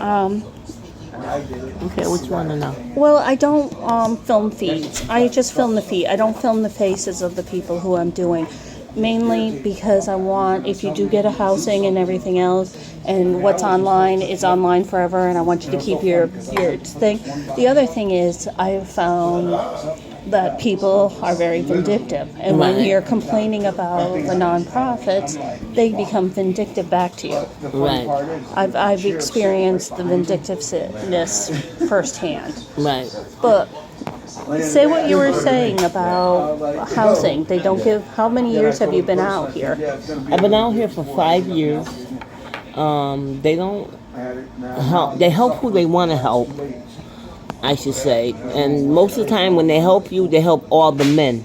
Um, Okay, what you want to know? well, I don't film feeds. I just film the feed. I don't film the faces of the people who I'm doing. Mainly because I want, if you do get a housing and everything else, and what's online is online forever, and I want you to keep your thing. The other thing is, I found that people are very vindictive, and when Right. you're complaining about the nonprofits, they become vindictive back to you. Right, I've experienced the vindictiveness firsthand. right. But say what you were saying about housing. They don't give. How many years have you been out here? I've been out here for 5 years. They don't help. They help who they want to help, I should say. And most of the time, when they help you, they help all the men.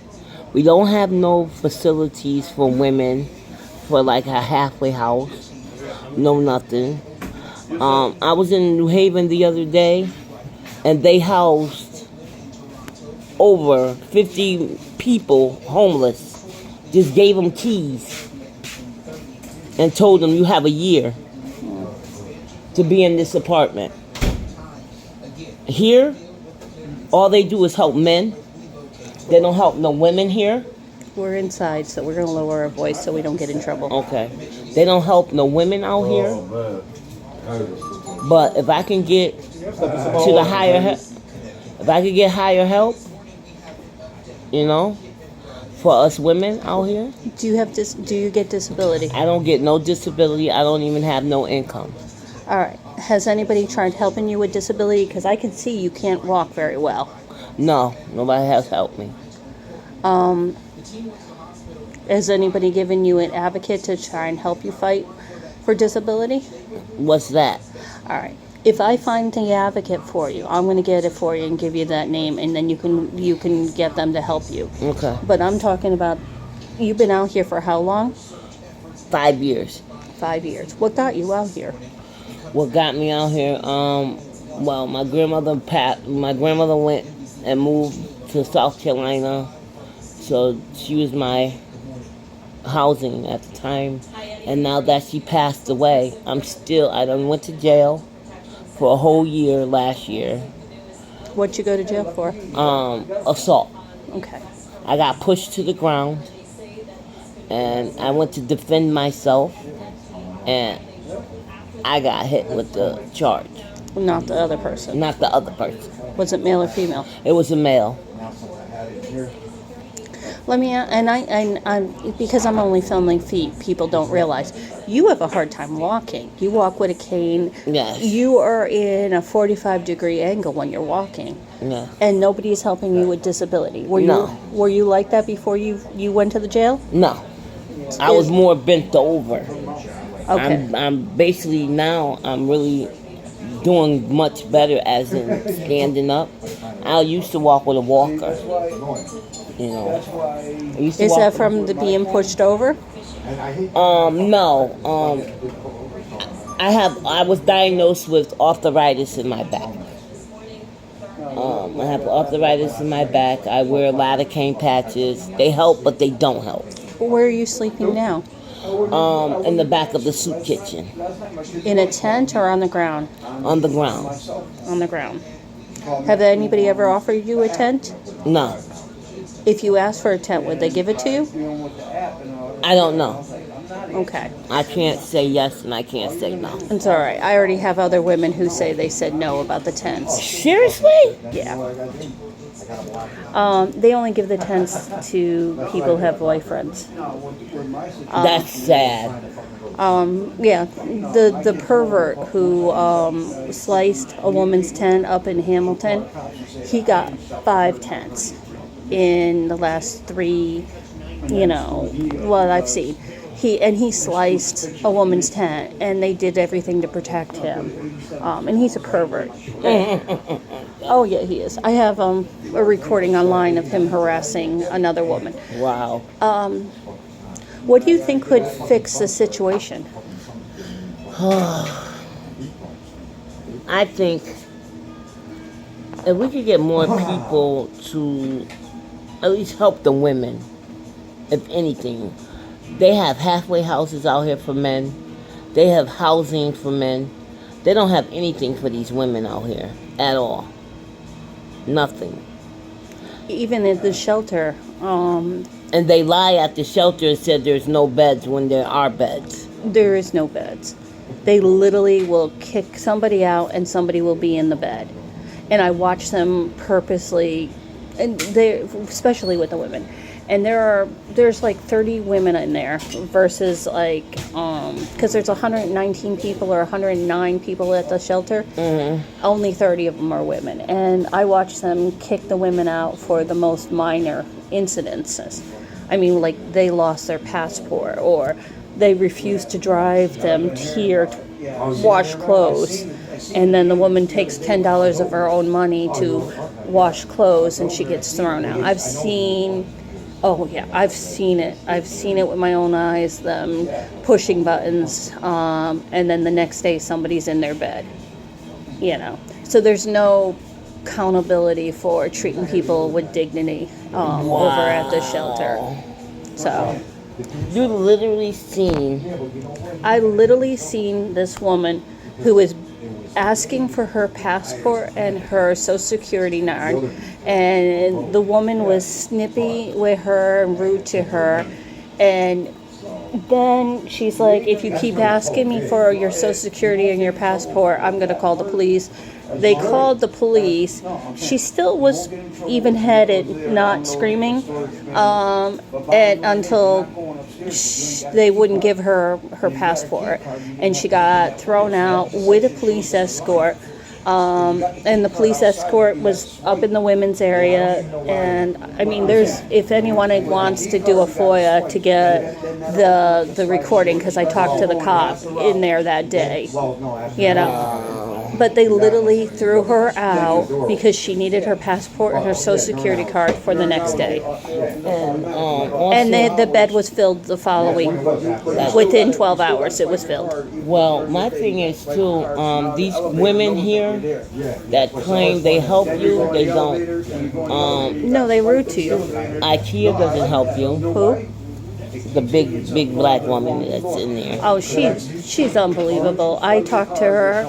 We don't have no facilities for women, for like a halfway house. No nothing. I was in New Haven the other day, and they housed over 50 people homeless. Just gave them keys and told them you have a year to be in this apartment. Here, all they do is help men. They don't help no women here. We're inside, so we're going to lower our voice so we don't get in trouble. Okay. They don't help no women out here. But if I can get to the higher help, if I could get higher help, you know, for us women out here, Do you have Do you get disability? I don't get no disability. I don't even have no income. All right. Has anybody tried helping you with disability? Because I can see you can't walk very well. No, nobody has helped me. Has anybody given you an advocate to try and help you fight for disability? What's that? All right. If I find the advocate for you, I'm going to get it for you and give you that name, and then you can get them to help you. Okay. But I'm talking about, you've been out here for how long? 5 years. 5 years. What got you out here? What got me out here? Well, my grandmother went and moved to South Carolina, so she was my housing at the time. And now that she passed away, I done went to jail for a whole year last year. What'd you go to jail for? Assault. Okay. I got pushed to the ground, and I went to defend myself, and I got hit with the charge. Not the other person. Not the other person. Was it male or female? It was a male. Let me, I'm because I'm only filming feet, people don't realize you have a hard time walking. You walk with a cane. Yes. You are in a 45-degree angle when you're walking. Yeah. And nobody is helping you with disability. No. Were you like that before you went to the jail? No. I was more bent over. Okay. I'm basically now I'm really doing much better as in standing up. I used to walk with a walker. You know. I used to Is walk that from the being pushed over? No. I was diagnosed with arthritis in my back. I have arthritis in my back. I wear lidocaine patches. They help, but they don't help. Where are you sleeping now? In the back of the soup kitchen. In a tent or on the ground? On the ground. On the ground. Have anybody ever offered you a tent? No. If you asked for a tent, would they give it to you? I don't know. Okay. I can't say yes and I can't say no. It's all right. I already have other women who say they said no about the tents. Seriously? Yeah. They only give the tents to people who have boyfriends. That's sad. Yeah, the pervert who sliced a woman's tent up in Hamilton, he got 5 tents in the last 3, what I've seen. He sliced a woman's tent, and they did everything to protect him. And he's a pervert. Oh yeah, he is. I have a recording online of him harassing another woman. Wow. What do you think could fix the situation? I think if we could get more people to at least help the women, if anything. They have halfway houses out here for men. They have housing for men. They don't have anything for these women out here at all. Nothing. Even at the shelter, And they lie at the shelter and said there's no beds when there are beds. there is no beds. They literally will kick somebody out and somebody will be in the bed. And I watch them purposely, and they, especially with the women. And there's like 30 women in there versus like, because there's 119 people or 109 people at the shelter. Only 30 of them are women. And I watch them kick the women out for the most minor incidences. I mean, like they lost their passport or they refused to drive them here to wash clothes. And then the woman takes $10 of her own money to wash clothes and she gets thrown out. I've seen it. I've seen it with my own eyes, them pushing buttons, and then the next day somebody's in their bed. You know. So there's no accountability for treating people with dignity over at the shelter. So You literally seen. I literally seen this woman who is asking for her passport and her social security card, and the woman was snippy with her and rude to her, and then she's like, if you keep asking me for your social security and your passport, I'm going to call the police. They called the police. She still was even-headed, not screaming, and until they wouldn't give her her passport, and she got thrown out with a police escort. And the police escort was up in the women's area, and I mean, if anyone wants to do a FOIA to get the recording, because I talked to the cop in there that day, you know. But they literally threw her out because she needed her passport and her social security card for the next day. And also, And the bed was filled the following, within 12 hours it was filled. well, my thing is too, these women here that claim they help you, they don't. No, they rude to you. IKEA doesn't help you. Who? The big black woman that's in there. Oh, she's unbelievable. I talked to her.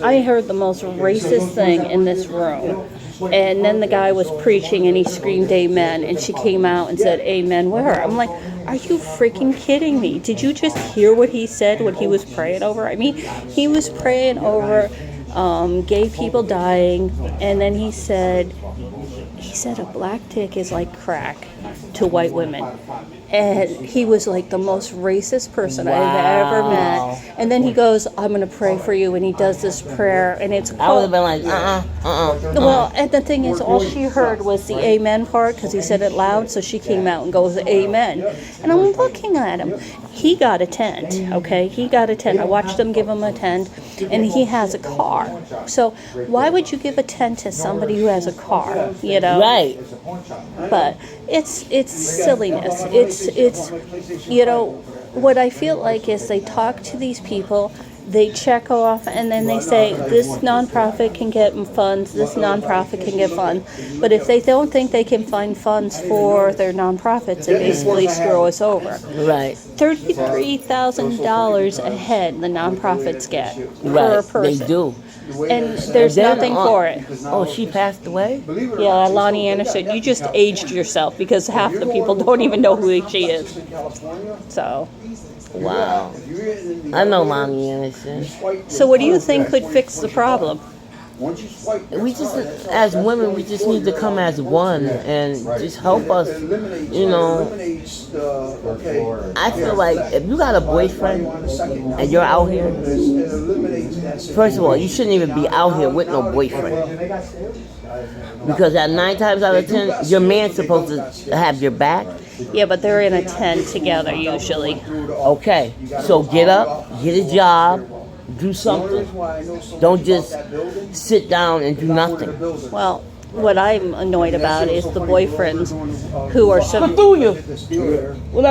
I heard the most racist thing in this room. And then the guy was preaching and he screamed amen, and she came out and said amen with her. I'm like, are you freaking kidding me? Did you just hear what he said, what he was praying over? I mean, he was praying over gay people dying, and then he said a black dick is like crack to white women. And he was like the most racist person I've ever met. And then he goes, I'm going to pray for you. And he does this prayer. And it's I would have called, been like, well, and the thing is, all she heard was the amen part because he said it loud. So she came out and goes, amen. And I'm looking at him. He got a tent, okay? He got a tent. I watched them give him a tent. And he has a car. So why would you give a tent to somebody who has a car, you know? right. But it's silliness. It's you know, what I feel like is they talk to these people, they check off, and then they say this nonprofit can get funds, this nonprofit can get funds. But if they don't think they can find funds for their nonprofits, they basically screw us over. Right. $33,000 a head the nonprofits get per Right. person. They do. And there's Then nothing for it. Oh, she passed away? Yeah, Lonnie Anderson, you just aged yourself because half the people don't even know who she is. So, Wow. I know Lonnie Anderson. so what do you think could fix the problem? We just, as women, we just need to come as one and just help us, you know. I feel like if you got a boyfriend and you're out here, first of all, you shouldn't even be out here with no boyfriend. Because at 9 times out of 10, your man's supposed to have your back. Yeah, but they're in a tent together usually. Okay, so get up, get a job, do something. Don't just sit down and do nothing. Well, what I'm annoyed about is the boyfriends who are so What do you?